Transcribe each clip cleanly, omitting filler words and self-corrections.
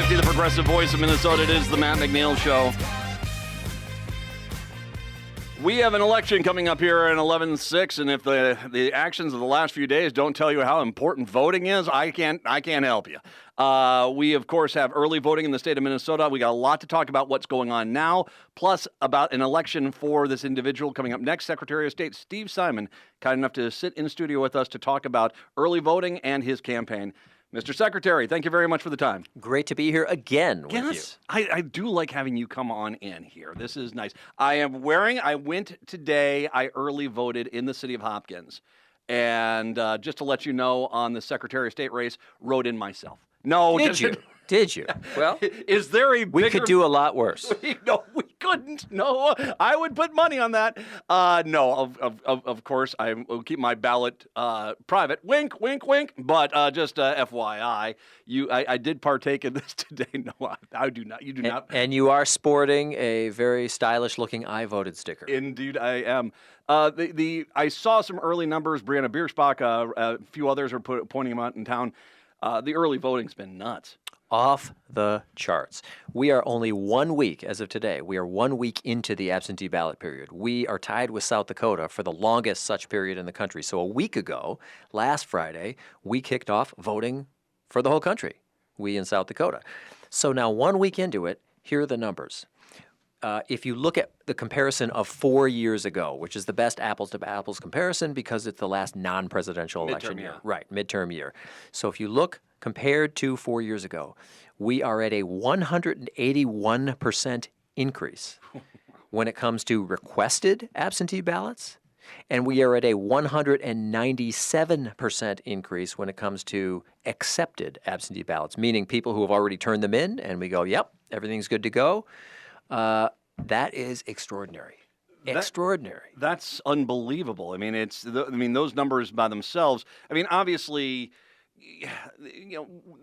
650, the progressive voice of Minnesota. It is the Matt McNeil Show. We have an election coming up here in 11-6, and if the actions of the last few days don't tell you how important voting is, I can't help you. We, of course, have early voting in the state of Minnesota. We got a lot to talk about what's going on now, plus about an election for this individual coming up next. Secretary of State Steve Simon, kind enough to sit in studio with us to talk about early voting and his campaign. Mr. Secretary, thank you very much for the time. Great to be here again with you. I do like having you come on in here. This is nice. I went today, I early voted in the city of Hopkins. And just to let you know, on the Secretary of State race, wrote in myself. No, Did you? Well, is there a bigger... We could do a lot worse. No, we couldn't. No, I would put money on that. No, of course, I will keep my ballot private. Wink, wink, wink. But just FYI, I did partake in this today. No, I do not. You do not. And you are sporting a very stylish-looking I voted sticker. Indeed, I am. I saw some early numbers. Brianna Bierschbach, a few others are pointing them out in town. The early voting's been nuts. Off the charts. We are only 1 week, as of today, we are 1 week into the absentee ballot period. We are tied with South Dakota for the longest such period in the country. So a week ago, last Friday, we kicked off voting for the whole country, we in South Dakota. So now 1 week into it, here are the numbers. If you look at the comparison of 4 years ago, which is the best apples-to-apples comparison because it's the last non-presidential election year. Right, midterm year. So if you look compared to 4 years ago, we are at a 181% increase when it comes to requested absentee ballots, and we are at a 197% increase when it comes to accepted absentee ballots, meaning people who have already turned them in, and we go, yep, everything's good to go. That is extraordinary. Extraordinary. That's unbelievable. I mean, those numbers by themselves. I mean, obviously,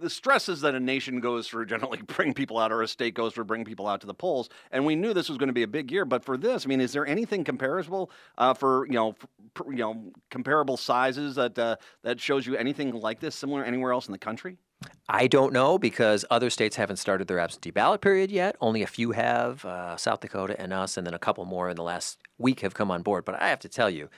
the stresses that a nation goes through generally bring people out, or a state goes through bring people out to the polls. And we knew this was going to be a big year, but for this, I mean, is there anything comparable for comparable sizes that shows you anything like this similar anywhere else in the country? I don't know because other states haven't started their absentee ballot period yet. Only a few have, South Dakota and us, and then a couple more in the last week have come on board. But I have to tell you,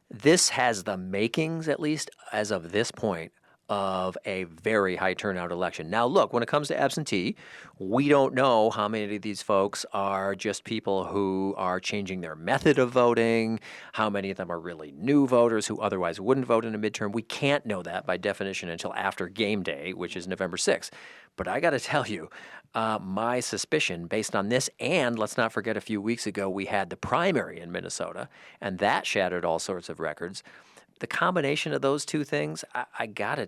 this has the makings, at least as of this point, of a very high turnout election. Now, look, when it comes to absentee, we don't know how many of these folks are just people who are changing their method of voting, how many of them are really new voters who otherwise wouldn't vote in a midterm. We can't know that by definition until after game day, which is November 6th. But I got to tell you, my suspicion based on this, and let's not forget a few weeks ago we had the primary in Minnesota, and that shattered all sorts of records. The combination of those two things, I gotta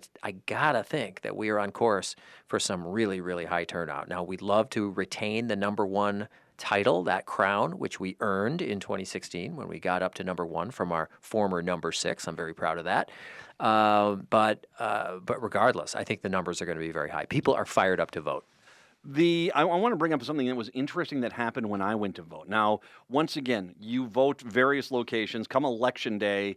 think that we are on course for some really, really high turnout. Now, we'd love to retain the number one title, that crown, which we earned in 2016 when we got up to number one from our former number 6. I'm very proud of that. But regardless, I think the numbers are going to be very high. People are fired up to vote. I want to bring up something that was interesting that happened when I went to vote. Now, once again, you vote various locations. Come election day,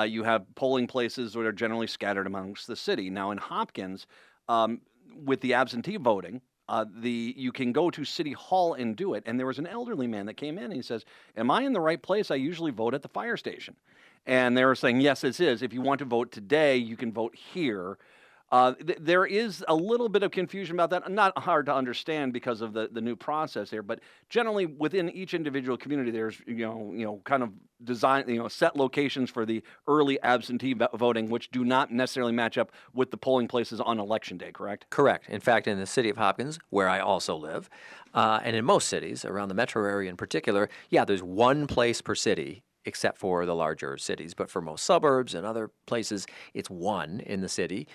you have polling places that are generally scattered amongst the city. Now, in Hopkins, with the absentee voting, you can go to City Hall and do it. And there was an elderly man that came in and he says, "Am I in the right place? I usually vote at the fire station." And they were saying, "Yes, this is. If you want to vote today, you can vote here." There is a little bit of confusion about that. Not hard to understand because of the new process here, but generally within each individual community, there's kind of design set locations for the early absentee voting, which do not necessarily match up with the polling places on election day. Correct? Correct. In fact, in the city of Hopkins, where I also live, and in most cities around the metro area in particular, there's one place per city, except for the larger cities. But for most suburbs and other places, it's one in the city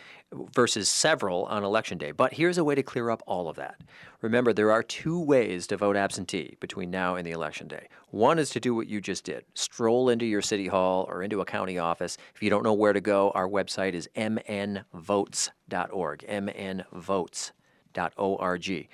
versus several on election day. But here's a way to clear up all of that. Remember, there are two ways to vote absentee between now and the election day. One is to do what you just did. Stroll into your city hall or into a county office. If you don't know where to go, our website is mnvotes.org, mnvotes.org.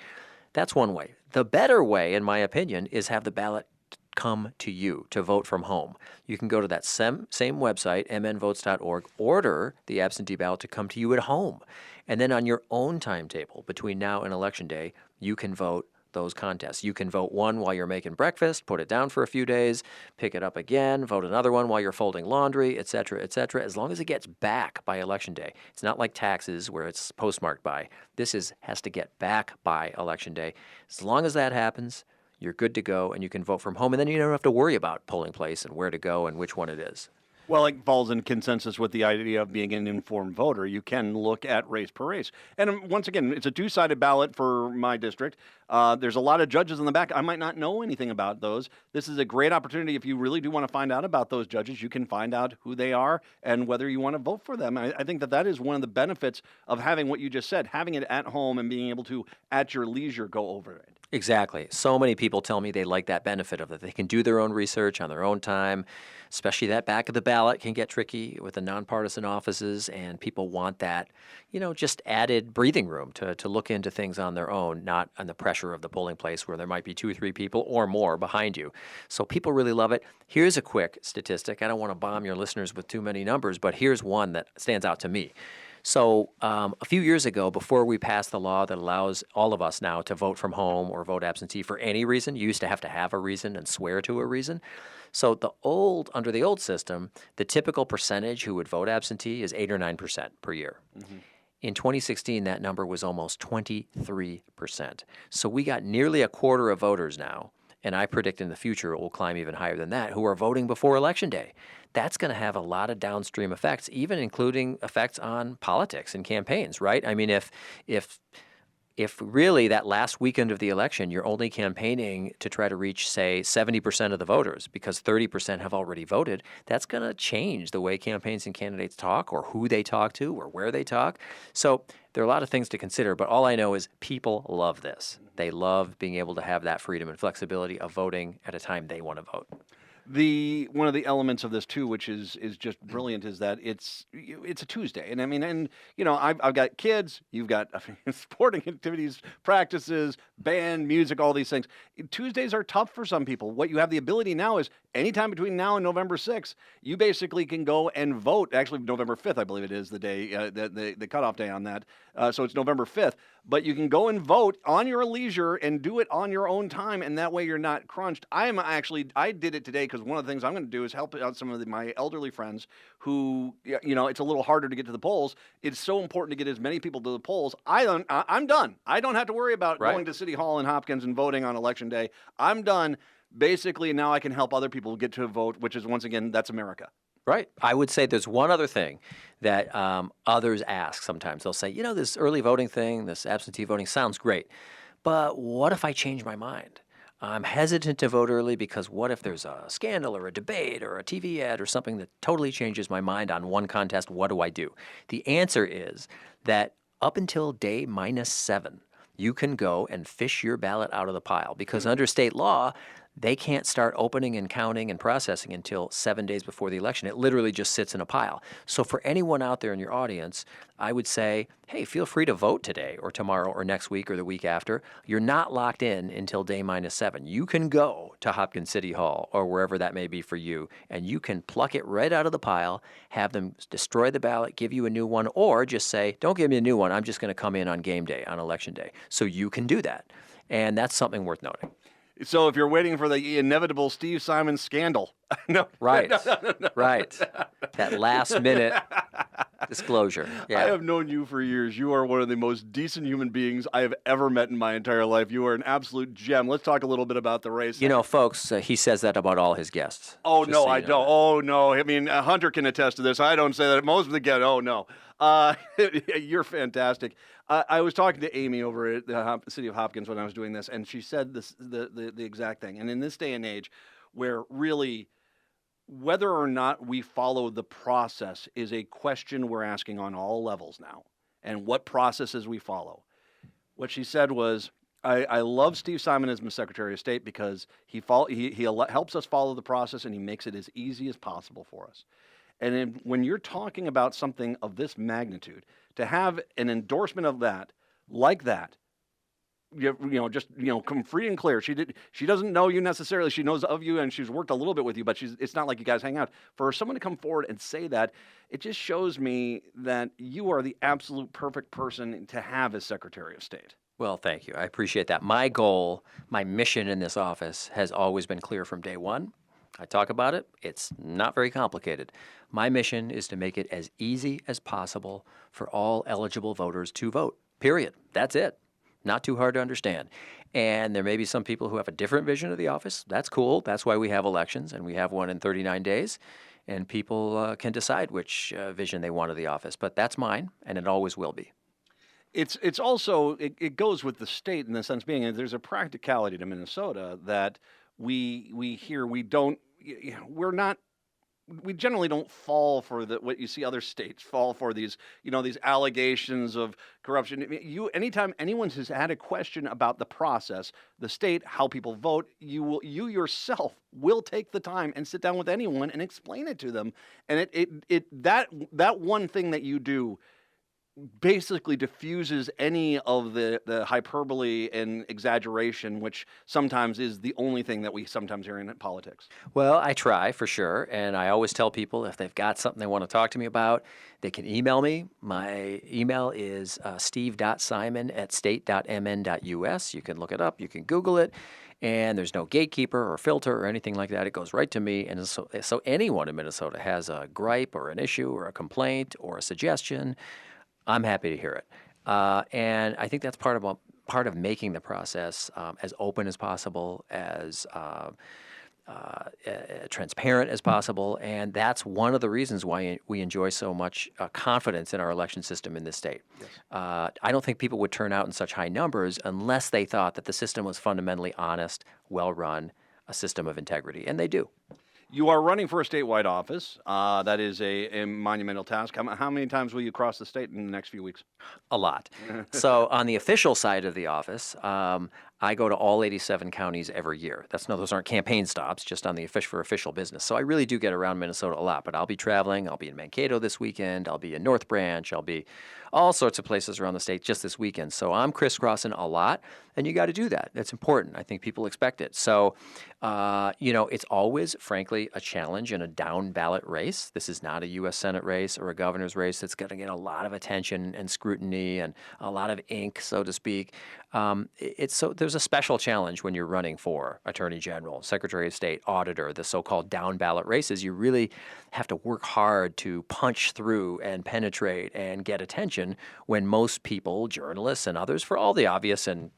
That's one way. The better way, in my opinion, is have the ballot come to you to vote from home. You can go to that same website, mnvotes.org, order the absentee ballot to come to you at home. And then on your own timetable between now and Election Day, you can vote those contests. You can vote one while you're making breakfast, put it down for a few days, pick it up again, vote another one while you're folding laundry, et cetera, as long as it gets back by Election Day. It's not like taxes where it's postmarked by. This has to get back by Election Day. As long as that happens, you're good to go and you can vote from home, and then you don't have to worry about polling place and where to go and which one it is. Well, it falls in consensus with the idea of being an informed voter. You can look at race per race. And once again, it's a two-sided ballot for my district. There's a lot of judges in the back. I might not know anything about those. This is a great opportunity. If you really do want to find out about those judges, you can find out who they are and whether you want to vote for them. I think that is one of the benefits of having what you just said, having it at home and being able to, at your leisure, go over it. Exactly. So many people tell me they like that benefit of it. They can do their own research on their own time, especially that back of the ballot can get tricky with the nonpartisan offices, and people want that, just added breathing room to look into things on their own, not on the pressure of the polling place where there might be 2 or 3 people or more behind you. So people really love it. Here's a quick statistic. I don't want to bomb your listeners with too many numbers, but here's one that stands out to me. So a few years ago, before we passed the law that allows all of us now to vote from home or vote absentee for any reason, you used to have a reason and swear to a reason. So under the old system, the typical percentage who would vote absentee is 8 or 9% per year. Mm-hmm. In 2016, that number was almost 23%. So we got nearly a quarter of voters now, and I predict in the future it will climb even higher than that, who are voting before Election Day. That's going to have a lot of downstream effects, even including effects on politics and campaigns, right? I mean, if really that last weekend of the election, you're only campaigning to try to reach, say, 70% of the voters because 30% have already voted, that's going to change the way campaigns and candidates talk or who they talk to or where they talk. So there are a lot of things to consider, but all I know is people love this. They love being able to have that freedom and flexibility of voting at a time they want to vote. One of the elements of this too, which is just brilliant, is that it's a Tuesday, and I mean, I've got kids, you've got sporting activities, practices, band, music, all these things. Tuesdays are tough for some people. What you have the ability now is anytime between now and November 6th, you basically can go and vote. Actually, November 5th, I believe it is the day, the cutoff day on that. So it's November 5th. But you can go and vote on your leisure and do it on your own time, and that way you're not crunched. I did it today because one of the things I'm going to do is help out some of my elderly friends who, it's a little harder to get to the polls. It's so important to get as many people to the polls. I'm done. I don't have to worry about going to City Hall in Hopkins and voting on Election Day. I'm done. Basically, now I can help other people get to vote, which is, once again, that's America. Right. I would say there's one other thing that others ask sometimes. They'll say, this early voting thing, this absentee voting sounds great, but what if I change my mind? I'm hesitant to vote early because what if there's a scandal or a debate or a TV ad or something that totally changes my mind on one contest? What do I do? The answer is that up until day -7, you can go and fish your ballot out of the pile because under state law, they can't start opening and counting and processing until 7 days before the election. It literally just sits in a pile. So for anyone out there in your audience, I would say, hey, feel free to vote today or tomorrow or next week or the week after. You're not locked in until day -7. You can go to Hopkins City Hall or wherever that may be for you, and you can pluck it right out of the pile, have them destroy the ballot, give you a new one, or just say, don't give me a new one. I'm just going to come in on game day, on Election Day. So you can do that. And that's something worth noting. So if you're waiting for the inevitable Steve Simon scandal, no. Right, no. Right. That last minute disclosure. Yeah. I have known you for years. You are one of the most decent human beings I have ever met in my entire life. You are an absolute gem. Let's talk a little bit about the race. Folks, he says that about all his guests. Oh, no, I don't. Oh, no. I mean, Hunter can attest to this. I don't say that. Most of the guests, oh, no. You're fantastic. I was talking to Amy over at the City of Hopkins when I was doing this, and she said the exact thing. And in this day and age where really whether or not we follow the process is a question we're asking on all levels now, and what processes we follow. What she said was, I love Steve Simon as my Secretary of State because he helps us follow the process and he makes it as easy as possible for us. And when you're talking about something of this magnitude, to have an endorsement of that, like that, just come free and clear. She doesn't know you necessarily. She knows of you, and she's worked a little bit with you, but it's not like you guys hang out. For someone to come forward and say that, it just shows me that you are the absolute perfect person to have as Secretary of State. Well, thank you. I appreciate that. My goal, my mission in this office has always been clear from day one. I talk about it. It's not very complicated. My mission is to make it as easy as possible for all eligible voters to vote, period. That's it. Not too hard to understand. And there may be some people who have a different vision of the office. That's cool. That's why we have elections, and we have one in 39 days. And people can decide which vision they want of the office. But that's mine, and it always will be. It's also it goes with the state in the sense being there's a practicality to Minnesota that we hear we're not we generally don't fall for what you see other states fall for these these allegations of corruption. I mean, anytime anyone has had a question about the process, the state, how people vote, you yourself will take the time and sit down with anyone and explain it to them. And that one thing that you do basically diffuses any of the hyperbole and exaggeration, which sometimes is the only thing that we sometimes hear in politics. Well, I try for sure. And I always tell people if they've got something they want to talk to me about, they can email me. My email is steve.simon@state.mn.us. You can look it up. You can Google it. And there's no gatekeeper or filter or anything like that. It goes right to me. And so anyone in Minnesota has a gripe or an issue or a complaint or a suggestion, I'm happy to hear it. And I think that's part of making the process as open as possible, as transparent as possible. And that's one of the reasons why we enjoy so much confidence in our election system in this state. Yes. I don't think people would turn out in such high numbers unless they thought that the system was fundamentally honest, well-run, a system of integrity. And they do. You are running for a statewide office. That is a monumental task. How many times will you cross the state in the next few weeks? A lot. So on the official side of the office, I go to all 87 counties every year. Those aren't campaign stops, just on the for official business. So I really do get around Minnesota a lot. But I'll be traveling. I'll be in Mankato this weekend. I'll be in North Branch. I'll be all sorts of places around the state just this weekend. So I'm crisscrossing a lot, and you got to do that. That's important. I think people expect it. So, it's always, frankly, a challenge in a down ballot race. This is not a U.S. Senate race or a governor's race that's going to get a lot of attention and scrutiny and a lot of ink, so to speak. There's a special challenge when you're running for Attorney General, Secretary of State, Auditor, the so-called down ballot races. You really have to work hard to punch through and penetrate and get attention when most people, journalists and others, for all the obvious and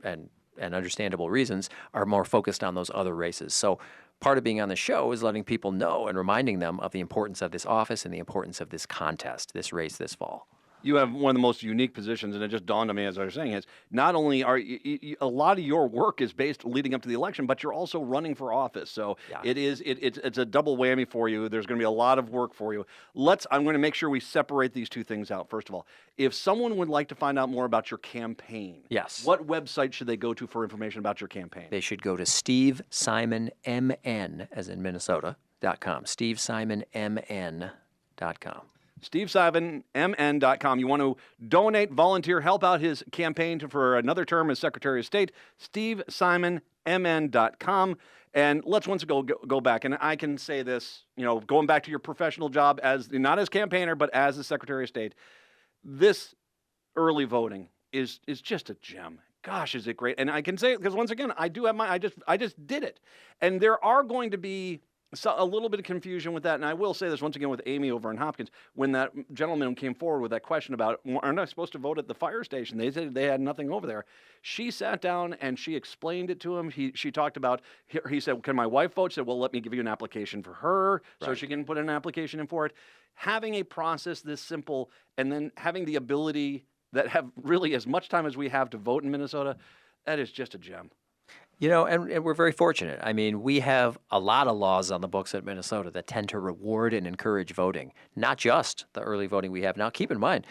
understandable reasons, are more focused on those other races. So part of being on the show is letting people know and reminding them of the importance of this office and the importance of this contest, this race this fall. You have one of the most unique positions, and it just dawned on me as I was saying, is not only are a lot of your work is based leading up to the election, but you're also running for office. So Yeah. it's a double whammy for you. There's going to be a lot of work for you. I'm going to make sure we separate these two things out. First of all, if someone would like to find out more about your campaign, Yes. what website should they go to for information about your campaign? They should go to SteveSimonMN, as in Minnesota.com, SteveSimonMN.com. SteveSimonMN.com. You want to donate, volunteer, help out his campaign for another term as Secretary of State, SteveSimonMN.com. And let's once go back, and I can say this, going back to your professional job as not as campaigner, but as the Secretary of State, this early voting is just a gem. Gosh, is it great? And I can say it because once again, I just did it, and there are going to be a little bit of confusion with that. And I will say this once again with Amy over in Hopkins, when that gentleman came forward with that question about, aren't I supposed to vote at the fire station? They said they had nothing over there. She sat down and she explained it to him. She talked about, he said, can my wife vote? She said, well, let me give you an application for her so she can put an application in for it. Having a process this simple and then having the ability that have really as much time as we have to vote in Minnesota, that is just a gem. And we're very fortunate. I mean, we have a lot of laws on the books at Minnesota that tend to reward and encourage voting, not just the early voting we have now. Keep in mind,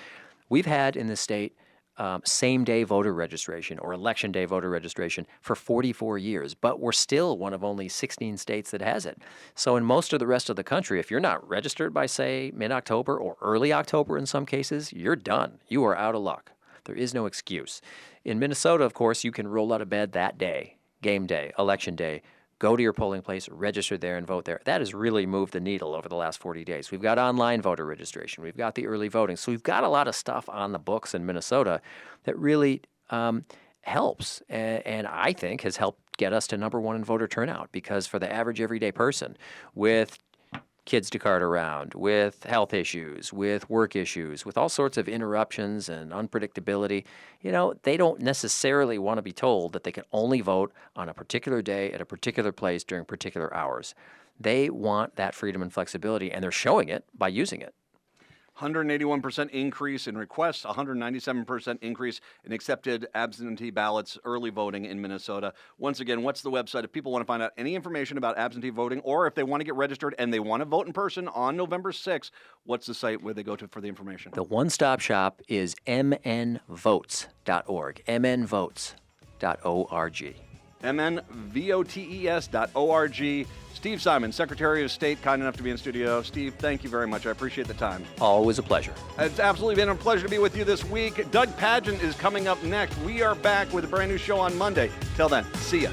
we've had in the state same-day voter registration or election day voter registration for 44 years, but we're still one of only 16 states that has it. So in most of the rest of the country, if you're not registered by, say, mid-October or early October in some cases, you're done. You are out of luck. There is no excuse. In Minnesota, of course, you can roll out of bed that day, game day, election day, go to your polling place, register there, and vote there. That has really moved the needle over the last 40 days. We've got online voter registration. We've got the early voting. So we've got a lot of stuff on the books in Minnesota that really helps, and I think has helped get us to number one in voter turnout, because for the average everyday person with kids to cart around, with health issues, with work issues, with all sorts of interruptions and unpredictability, they don't necessarily want to be told that they can only vote on a particular day at a particular place during particular hours. They want that freedom and flexibility, and they're showing it by using it. 181% increase in requests, 197% increase in accepted absentee ballots, early voting in Minnesota. Once again, what's the website if people want to find out any information about absentee voting, or if they want to get registered and they want to vote in person on November 6th, what's the site where they go to for the information? The one-stop shop is mnvotes.org, mnvotes.org. mnvotes.org. Steve Simon, Secretary of State, kind enough to be in studio. Steve, thank you very much. I appreciate the time. Always a pleasure. It's absolutely been a pleasure to be with you this week. Doug Pageant is coming up next. We are back with a brand new show on Monday. Till then, see ya.